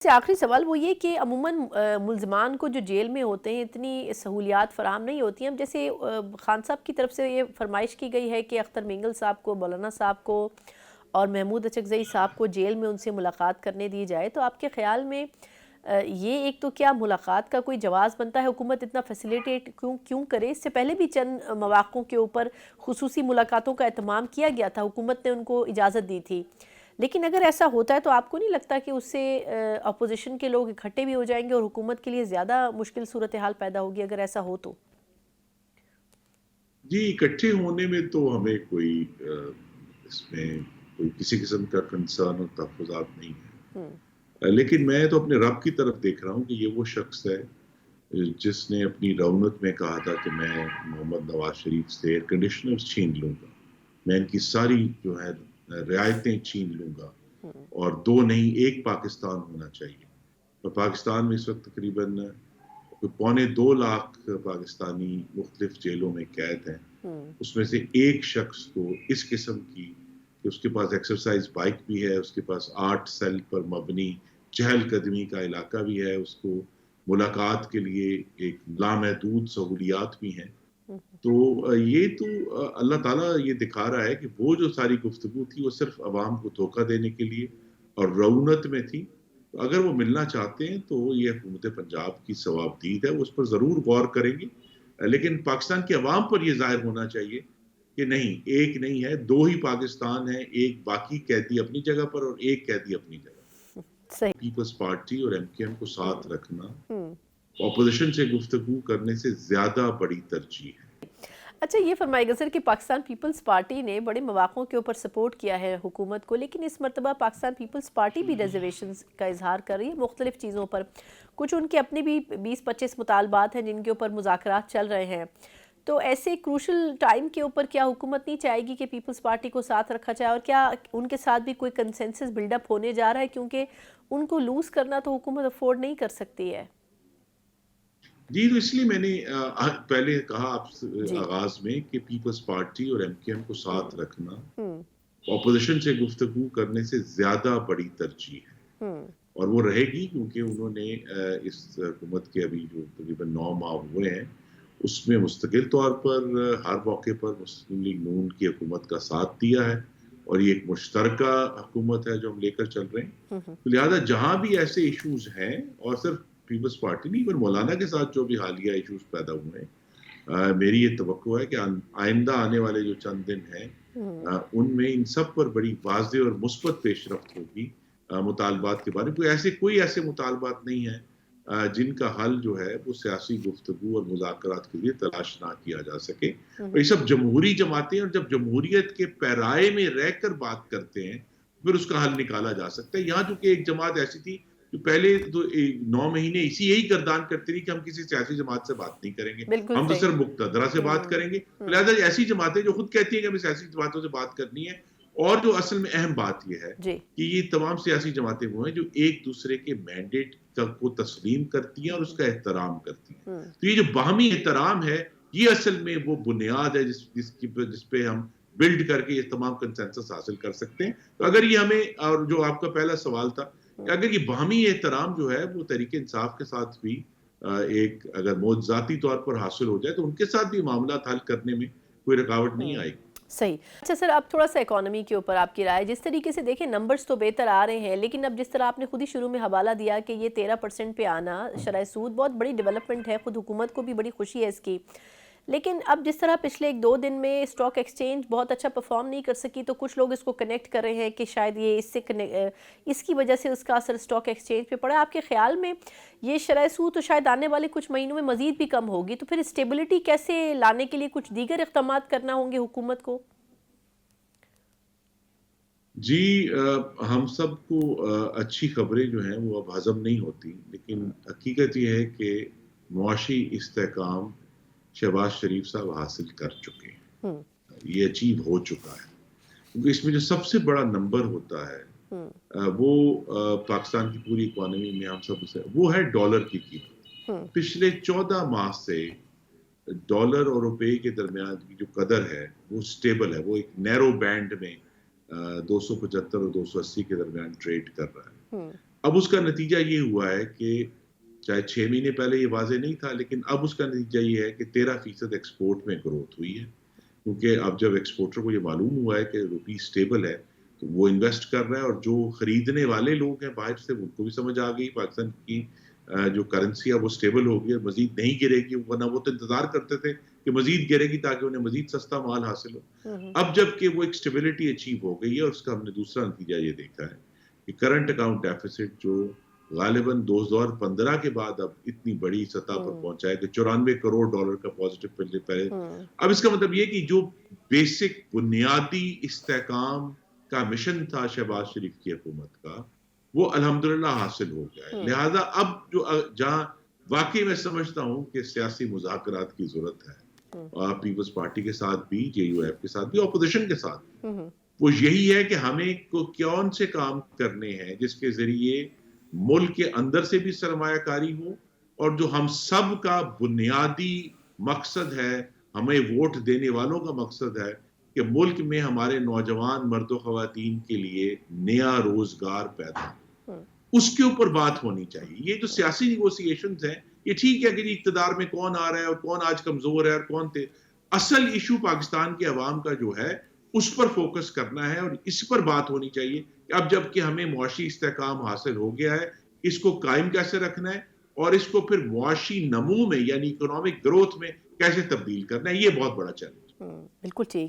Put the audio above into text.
سے آخری سوال وہ یہ کہ عموماً ملزمان کو جو جیل میں ہوتے ہیں اتنی سہولیات فراہم نہیں ہوتی ہیں. اب جیسے خان صاحب کی طرف سے یہ فرمائش کی گئی ہے کہ اختر مینگل صاحب کو، مولانا صاحب کو اور محمود اچکزئی صاحب کو جیل میں ان سے ملاقات کرنے دی جائے، تو آپ کے خیال میں یہ ایک تو کیا ملاقات کا کوئی جواز بنتا ہے؟ حکومت اتنا فیسیلیٹیٹ کیوں کرے؟ اس سے پہلے بھی چند مواقعوں کے اوپر خصوصی ملاقاتوں کا اہتمام کیا گیا تھا، حکومت نے ان کو اجازت دی تھی. لیکن اگر ایسا ہوتا ہے تو آپ کو نہیں لگتا کہ اس سے اپوزیشن کے لوگ اکٹھے بھی ہو جائیں گے اور حکومت کے لیے زیادہ مشکل صورتحال پیدا ہوگی اگر ایسا ہو تو؟ جی، اکٹھے ہونے میں تو ہمیں کوئی اس میں کوئی کسی قسم کا کنسرن اور تحفظات نہیں ہے. لیکن میں تو اپنے رب کی طرف دیکھ رہا ہوں کہ یہ وہ شخص ہے جس نے اپنی رونت میں کہا تھا کہ میں محمد نواز شریف سے ایئر کنڈیشنر چھین لوں گا، میں ان کی ساری جو ہے رعایتیں چھین لوں گا، اور دو نہیں ایک پاکستان ہونا چاہیے. اور پاکستان میں اس وقت تقریباً 2.25 لاکھ پاکستانی مختلف جیلوں میں قید ہیں. اس میں سے ایک شخص کو اس قسم کی کہ اس کے پاس ایکسرسائز بائک بھی ہے، اس کے پاس 8 سیل پر مبنی چہل قدمی کا علاقہ بھی ہے، اس کو ملاقات کے لیے ایک لامحدود سہولیات بھی ہیں. تو یہ تو اللہ تعالیٰ یہ دکھا رہا ہے کہ وہ جو ساری گفتگو تھی وہ صرف عوام کو دھوکہ دینے کے لیے اور رونت میں تھی. تو اگر وہ ملنا چاہتے ہیں تو یہ حکومت پنجاب کی ثوابدید ہے، وہ اس پر ضرور غور کریں گی. لیکن پاکستان کی عوام پر یہ ظاہر ہونا چاہیے کہ نہیں، ایک نہیں ہے، دو ہی پاکستان ہے، ایک باقی قیدی اپنی جگہ پر اور ایک قیدی اپنی جگہ. صحیح. پیپلز پارٹی اور MKM کو ساتھ رکھنا اپوزیشن سے گفتگو کرنے سے زیادہ بڑی ترجیح ہے. اچھا یہ فرمائے گا سر کہ پاکستان پیپلز پارٹی نے بڑے مواقعوں کے اوپر سپورٹ کیا ہے حکومت کو، لیکن اس مرتبہ پاکستان پیپلز پارٹی بھی ریزرویشنز کا اظہار کر رہی ہے مختلف چیزوں پر. کچھ ان کے اپنے بھی 20-25 مطالبات ہیں جن کے اوپر مذاکرات چل رہے ہیں. تو ایسے کروشل ٹائم کے اوپر کیا حکومت نہیں چاہے گی کہ پیپلز پارٹی کو ساتھ رکھا جائے، اور کیا ان کے ساتھ بھی کوئی کنسنسس بلڈ اپ ہونے جا رہا ہے؟ کیونکہ ان کو لوز کرنا تو حکومت افورڈ نہیں کر سکتی ہے. جی، تو اس لیے میں نے پہلے کہا آپ جی. آغاز میں کہ پیپلز پارٹی اور MKM کو ساتھ رکھنا اپوزیشن سے گفتگو کرنے سے زیادہ بڑی ترجیح ہے. اور وہ رہے گی کیونکہ انہوں نے اس حکومت کے ابھی جو تقریباً 9 ماہ ہوئے ہیں اس میں مستقل طور پر ہر موقع پر مسلم لیگ نون کی حکومت کا ساتھ دیا ہے، اور یہ ایک مشترکہ حکومت ہے جو ہم لے کر چل رہے ہیں. تو لہٰذا جہاں بھی ایسے ایشوز ہیں، اور صرف پیپلز پارٹی نہیں، پر مولانا کے ساتھ جو بھی حالیہ ایشوز پیدا ہوئے ہیں، میری یہ توقع ہے کہ آئندہ آنے والے جو چند دن ہیں ان میں ان سب پر بڑی واضح اور مثبت پیش رفت ہوگی. مطالبات کے بارے میں کوئی ایسے مطالبات نہیں ہیں جن کا حل جو ہے وہ سیاسی گفتگو اور مذاکرات کے لیے تلاش نہ کیا جا سکے. اور یہ سب جمہوری جماعتیں، اور جب جمہوریت کے پیرائے میں رہ کر بات کرتے ہیں پھر اس کا حل نکالا جا سکتا ہے. یہاں چونکہ ایک جماعت ایسی تھی جو پہلے تو 9 مہینے یہی گردان کرتی رہی کہ ہم کسی سیاسی جماعت سے بات نہیں کریں گے، بالکل ہم تو صحیح. صرف مقتدرہ سے بات کریں گے. لہٰذا ایسی جماعتیں جو خود کہتی ہیں کہ ہمیں سیاسی جماعتوں سے بات کرنی ہے، اور جو اصل میں اہم بات یہ ہے جی. کہ یہ تمام سیاسی جماعتیں وہ ہیں جو ایک دوسرے کے مینڈیٹ کو تسلیم کرتی ہیں اور اس کا احترام کرتی ہیں. تو یہ جو باہمی احترام ہے یہ اصل میں وہ بنیاد ہے جس پہ ہم بلڈ کر کے یہ تمام کنسنسس حاصل کر سکتے ہیں. تو اگر یہ ہمیں، اور جو آپ کا پہلا سوال تھا کہ اگر یہ باہمی احترام جو ہے وہ تحریک انصاف کے ساتھ بھی ایک اگر معجزاتی طور پر حاصل ہو جائے تو ان کے ساتھ بھی معاملات حل کرنے میں کوئی رکاوٹ نہیں آئے گی. صحیح. اچھا سر، اب تھوڑا سا اکانومی کے اوپر آپ کی رائے. جس طریقے سے دیکھیں نمبرز تو بہتر آ رہے ہیں، لیکن اب جس طرح آپ نے خود ہی شروع میں حوالہ دیا کہ یہ 13% پہ آنا شرح سود بہت بڑی ڈیولپمنٹ ہے، خود حکومت کو بھی بڑی خوشی ہے اس کی. لیکن اب جس طرح پچھلے 1-2 دن میں اسٹاک ایکسچینج بہت اچھا پرفارم نہیں کر سکی، تو کچھ لوگ اس کو کنیکٹ کر رہے ہیں کہ شاید یہ اس کی وجہ سے اس کا اثر اسٹاک ایکسچینج پہ پڑا. آپ کے خیال میں یہ شرح سود تو شاید آنے والے کچھ مہینوں میں مزید بھی کم ہوگی، تو پھر اسٹیبلٹی کیسے لانے کے لیے کچھ دیگر اقدامات کرنا ہوں گے حکومت کو؟ جی، ہم سب کو اچھی خبریں جو ہیں وہ اب ہضم نہیں ہوتی، لیکن حقیقت یہ ہے کہ معاشی استحکام شہباز شریف صاحب حاصل کر چکے ہیں، یہ اچیو ہو چکا ہے. کیونکہ اس میں جو سب سے بڑا نمبر ہوتا ہے وہ پاکستان کی پوری اکانومی میں ہم سب سے وہ ہے ڈالر کی قیمت. پچھلے 14 ماہ سے ڈالر اور روپے کے درمیان کی جو قدر ہے وہ سٹیبل ہے، وہ ایک نیرو بینڈ میں 275 اور 280 کے درمیان ٹریڈ کر رہا ہے. اب اس کا نتیجہ یہ ہوا ہے کہ چاہے 6 مہینے پہلے یہ واضح نہیں تھا، لیکن اب اس کا نتیجہ یہ ہے کہ 13% ایکسپورٹ میں گروتھ ہوئی ہے، کیونکہ اب جب ایکسپورٹر کو یہ معلوم ہوا ہے کہ روپی اسٹیبل ہے تو وہ انویسٹ کر رہا ہے، اور جو خریدنے والے لوگ ہیں باہر سے، ان کو بھی سمجھ آ گئی پاکستان کی جو کرنسی ہے وہ اسٹیبل ہوگی اور مزید نہیں گرے گی، ورنہ وہ تو انتظار کرتے تھے کہ مزید گرے گی تاکہ انہیں مزید سستا مال حاصل ہو۔ اب جب کہ وہ ایک اسٹیبلٹی اچیو ہو گئی ہے، اور اس کا ہم نے دوسرا نتیجہ یہ دیکھا ہے کہ کرنٹ اکاؤنٹ ڈیفیسٹ جو غالباً 2015 کے بعد اب اتنی بڑی سطح پر پہنچا ہے کہ $94 کروڑ کا پازیٹو پہلے۔ اب اس کا مطلب یہ کہ جو بیسک بنیادی استحکام کا مشن تھا شہباز شریف کی حکومت کا، وہ الحمدللہ حاصل ہو گیا ہے۔ لہٰذا اب جو جہاں واقعی میں سمجھتا ہوں کہ سیاسی مذاکرات کی ضرورت ہے، پیپلز پارٹی کے ساتھ بھی، جے یو ایف کے ساتھ بھی، اپوزیشن کے ساتھ بھی، وہ یہی ہے کہ ہمیں کون سے کام کرنے ہیں جس کے ذریعے ملک کے اندر سے بھی سرمایہ کاری ہو، اور جو ہم سب کا بنیادی مقصد ہے، ہمیں ووٹ دینے والوں کا مقصد ہے کہ ملک میں ہمارے نوجوان مرد و خواتین کے لیے نیا روزگار پیدا ہو، اس کے اوپر بات ہونی چاہیے۔ یہ جو سیاسی نیگوسیشنز ہیں، یہ ٹھیک ہے کہ جی اقتدار میں کون آ رہا ہے اور کون آج کمزور ہے اور کون تھے، اصل ایشو پاکستان کے عوام کا جو ہے اس پر فوکس کرنا ہے، اور اس پر بات ہونی چاہیے کہ اب جب کہ ہمیں معاشی استحکام حاصل ہو گیا ہے، اس کو قائم کیسے رکھنا ہے، اور اس کو پھر معاشی نمو میں یعنی اکنامک گروتھ میں کیسے تبدیل کرنا ہے، یہ بہت بڑا چیلنج۔ بالکل ٹھیک۔